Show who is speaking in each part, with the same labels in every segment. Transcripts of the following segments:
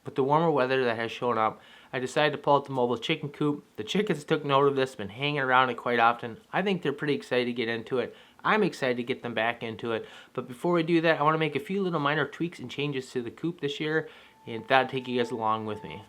Speaker 1: With the warmer weather that has shown up, I decided to pull out the mobile chicken coop. The chickens took note of this, been hanging around it quite often. I think they're pretty excited to get into it. I'm excited to get them back into it. But before we do that, I want to make a few little minor tweaks and changes to the coop this year, and thought I'd take you guys along with me.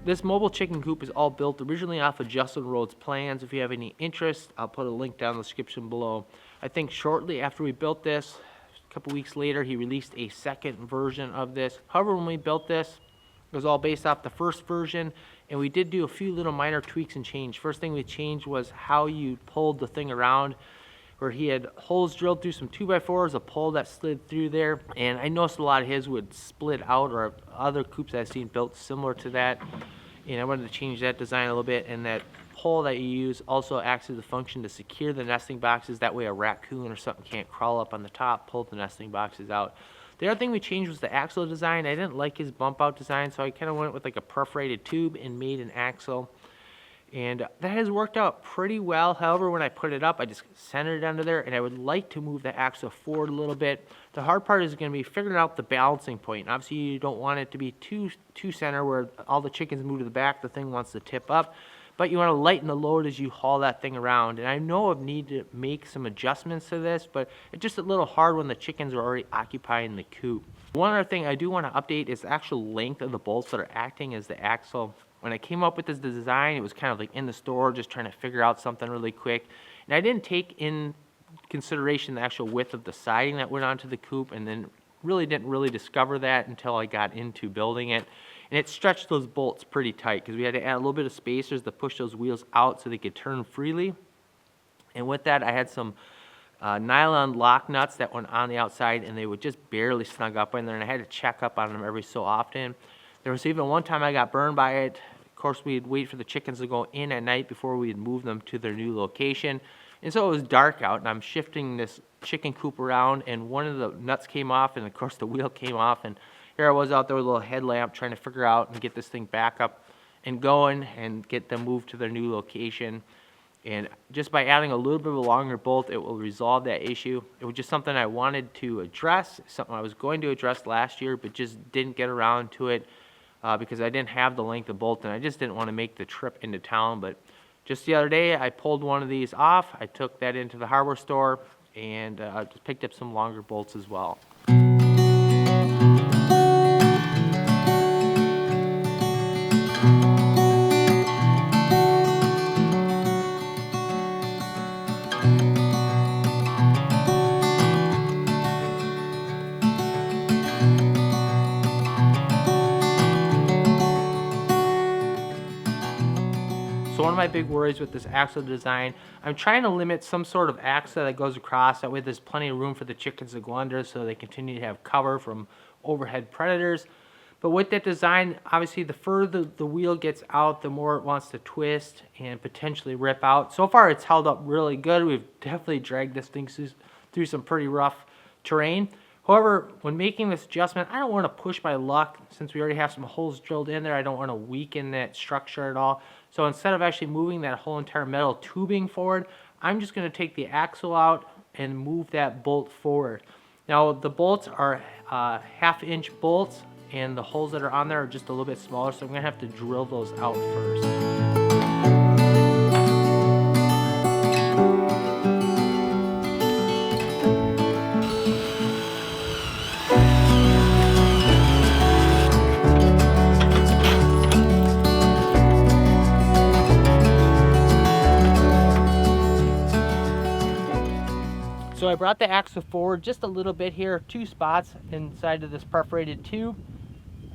Speaker 1: This mobile chicken coop is all built originally off of Justin Rhodes' plans. If you have any interest, I'll put a link down in the description below. I think shortly after we built this, a couple weeks later, he released a second version of this. However, when we built this, it was all based off the first version, and we did do a few little minor tweaks and change. First thing we changed was how you pulled the thing around, where he had holes drilled through some 2x4s, a pole that slid through there, and I noticed a lot of his would split out, or other coops I've seen built similar to that. And I wanted to change that design a little bit, and that pole that you use also acts as a function to secure the nesting boxes. That way a raccoon or something can't crawl up on the top, pull the nesting boxes out. The other thing we changed was the axle design. I didn't like his bump out design, so I kind of went with like a perforated tube and made an axle. And that has worked out pretty well. However, when I put it up, I just centered it under there, and I would like to move the axle forward a little bit. The hard part is going to be figuring out the balancing point. Obviously, you don't want it to be too center where all the chickens move to the back, the thing wants to tip up. But you want to lighten the load as you haul that thing around. And I know I need to make some adjustments to this, but it's just a little hard when the chickens are already occupying the coop. One other thing I do want to update is the actual length of the bolts that are acting as the axle. When I came up with this design, it was kind of like in the store, just trying to figure out something really quick. And I didn't take in consideration the actual width of the siding that went onto the coop, and then didn't discover that until I got into building it. And it stretched those bolts pretty tight because we had to add a little bit of spacers to push those wheels out so they could turn freely. And with that, I had some nylon lock nuts that went on the outside, and they would just barely snug up in there, and I had to check up on them every so often. There was even one time I got burned by it. Of course, we'd wait for the chickens to go in at night before we'd move them to their new location. And so it was dark out, and I'm shifting this chicken coop around, and one of the nuts came off, and of course the wheel came off, and here I was out there with a little headlamp trying to figure out and get this thing back up and going and get them moved to their new location. And just by adding a little bit of a longer bolt, it will resolve that issue. It was just something I wanted to address, something I was going to address last year, but just didn't get around to it. Because I didn't have the length of bolt, and I just didn't want to make the trip into town. But just the other day, I pulled one of these off. I took that into the hardware store and just picked up some longer bolts as well. So one of my big worries with this axle design, I'm trying to limit some sort of axle that goes across. That way there's plenty of room for the chickens to go under so they continue to have cover from overhead predators. But with that design, obviously the further the wheel gets out, the more it wants to twist and potentially rip out. So far it's held up really good. We've definitely dragged this thing through some pretty rough terrain. However, when making this adjustment, I don't want to push my luck. Since we already have some holes drilled in there, I don't want to weaken that structure at all. So instead of actually moving that whole entire metal tubing forward, I'm just going to take the axle out and move that bolt forward. Now the bolts are 1/2-inch bolts, and the holes that are on there are just a little bit smaller, so I'm going to have to drill those out first. So I brought the axle forward just a little bit here, 2 spots inside of this perforated tube.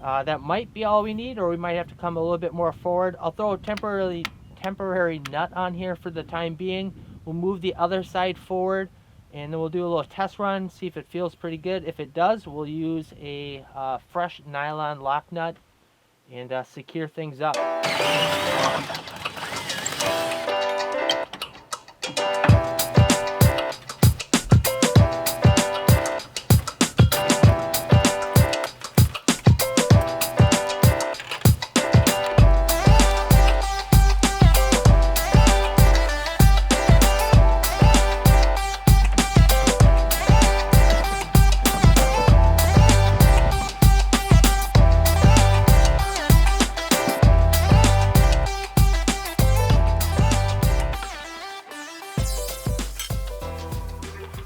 Speaker 1: That might be all we need, or we might have to come a little bit more forward. I'll throw a temporary nut on here for the time being. We'll move the other side forward, and then we'll do a little test run, see if it feels pretty good. If it does, we'll use a fresh nylon lock nut and secure things up.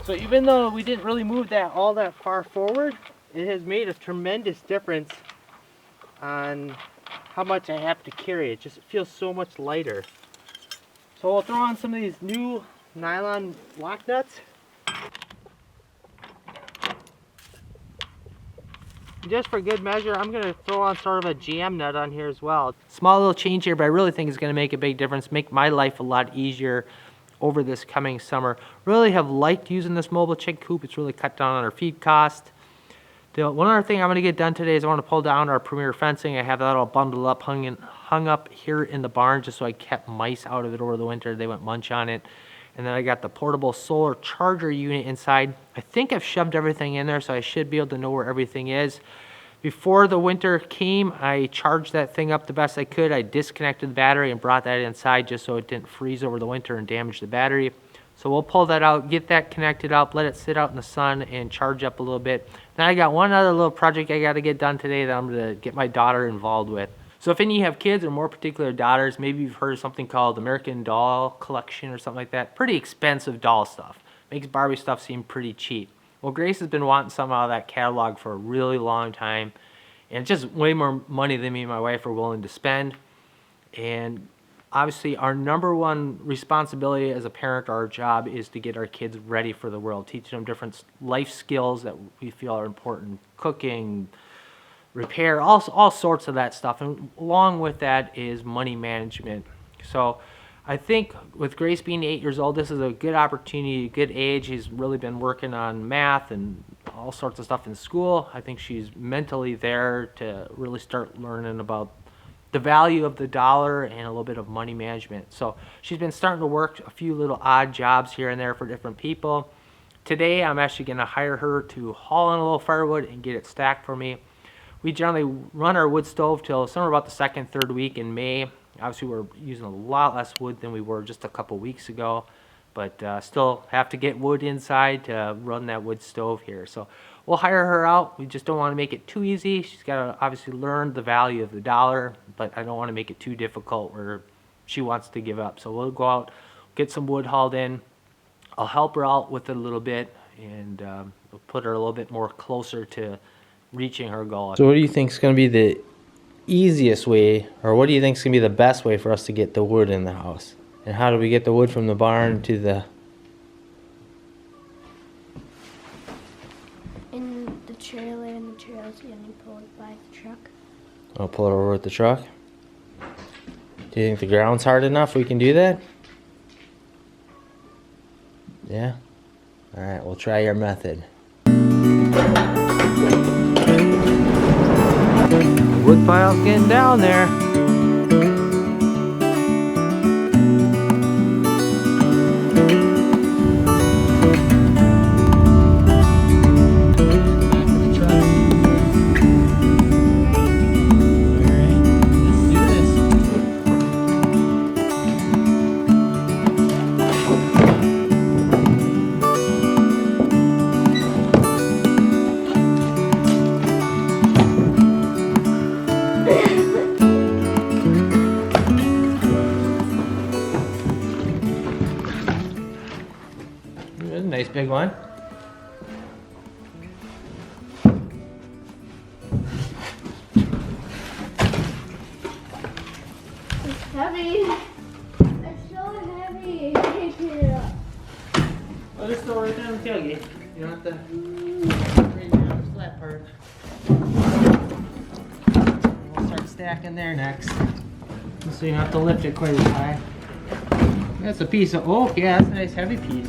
Speaker 1: So even though we didn't really move that all that far forward, it has made a tremendous difference on how much I have to carry. It just feels so much lighter. So we'll throw on some of these new nylon lock nuts. Just for good measure, I'm going to throw on sort of a jam nut on here as well. Small little change here, but I really think it's going to make a big difference, make my life a lot easier over this coming summer. Really have liked using this mobile chick coop. It's really cut down on our feed cost. One other thing I'm going to get done today is I want to pull down our Premier fencing. I have that all bundled up, hung up here in the barn just so I kept mice out of it over the winter. They went munch on it. And then I got the portable solar charger unit inside. I think I've shoved everything in there, so I should be able to know where everything is. Before the winter came, I charged that thing up the best I could. I disconnected the battery and brought that inside just so it didn't freeze over the winter and damage the battery. So we'll pull that out, get that connected up, let it sit out in the sun and charge up a little bit. Then I got one other little project I got to get done today that I'm going to get my daughter involved with. So if any of you have kids or more particular daughters, maybe you've heard of something called American Doll Collection or something like that. Pretty expensive doll stuff. Makes Barbie stuff seem pretty cheap. Well, Grace has been wanting some out of that catalog for a really long time. And it's just way more money than me and my wife are willing to spend. And obviously our number one responsibility as a parent, our job, is to get our kids ready for the world. Teaching them different life skills that we feel are important. Cooking, repair, all sorts of that stuff. And along with that is money management. So I think with Grace being 8 years old, this is a good opportunity, good age. She's really been working on math and all sorts of stuff in school. I think she's mentally there to really start learning about the value of the dollar and a little bit of money management. So she's been starting to work a few little odd jobs here and there for different people. Today I'm actually going to hire her to haul in a little firewood and get it stacked for me. We generally run our wood stove till somewhere about the second, third week in May. Obviously, we're using a lot less wood than we were just a couple weeks ago, but still have to get wood inside to run that wood stove here. So we'll hire her out. We just don't want to make it too easy. She's got to obviously learn the value of the dollar, but I don't want to make it too difficult where she wants to give up. So we'll go out, get some wood hauled in. I'll help her out with it a little bit, and we'll put her a little bit more closer to reaching her goal. So what do you think is going to be the easiest way, or what do you think is going to be the best way for us to get the wood in the house? And how do we get the wood from the barn to the...
Speaker 2: In the trailer, and the trailer's going to pull it by the truck.
Speaker 1: I'll pull it over with the truck. Do you think the ground's hard enough we can do that? Yeah? Alright, we'll try your method. Wood pile's getting down there. Nice big one.
Speaker 2: It's heavy. It's so heavy. Take it up.
Speaker 1: Well, just throw it right down the tailgate. You don't have to bring it on the flat part. stack in there next. So you don't have to lift it quite as high. That's a piece of oak. Yeah, that's a nice heavy piece.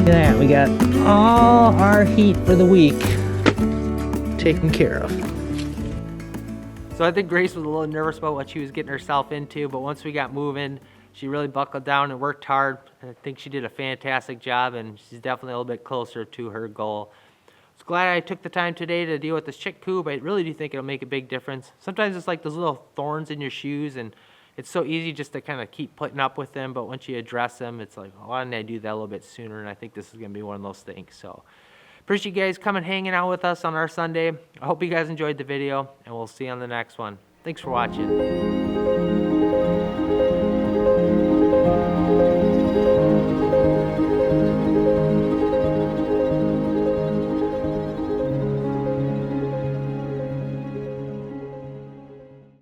Speaker 1: Yeah, we got all our heat for the week taken care of. So I think Grace was a little nervous about what she was getting herself into, but once we got moving, she really buckled down and worked hard. And I think she did a fantastic job, and she's definitely a little bit closer to her goal. I was glad I took the time today to deal with this chick coop. I really do think it'll make a big difference. Sometimes it's like those little thorns in your shoes, and it's so easy just to kind of keep putting up with them, but once you address them, it's like, why didn't I do that a little bit sooner? And I think this is going to be one of those things. So appreciate you guys coming hanging out with us on our Sunday. I hope you guys enjoyed the video, and we'll see you on the next one. Thanks for watching.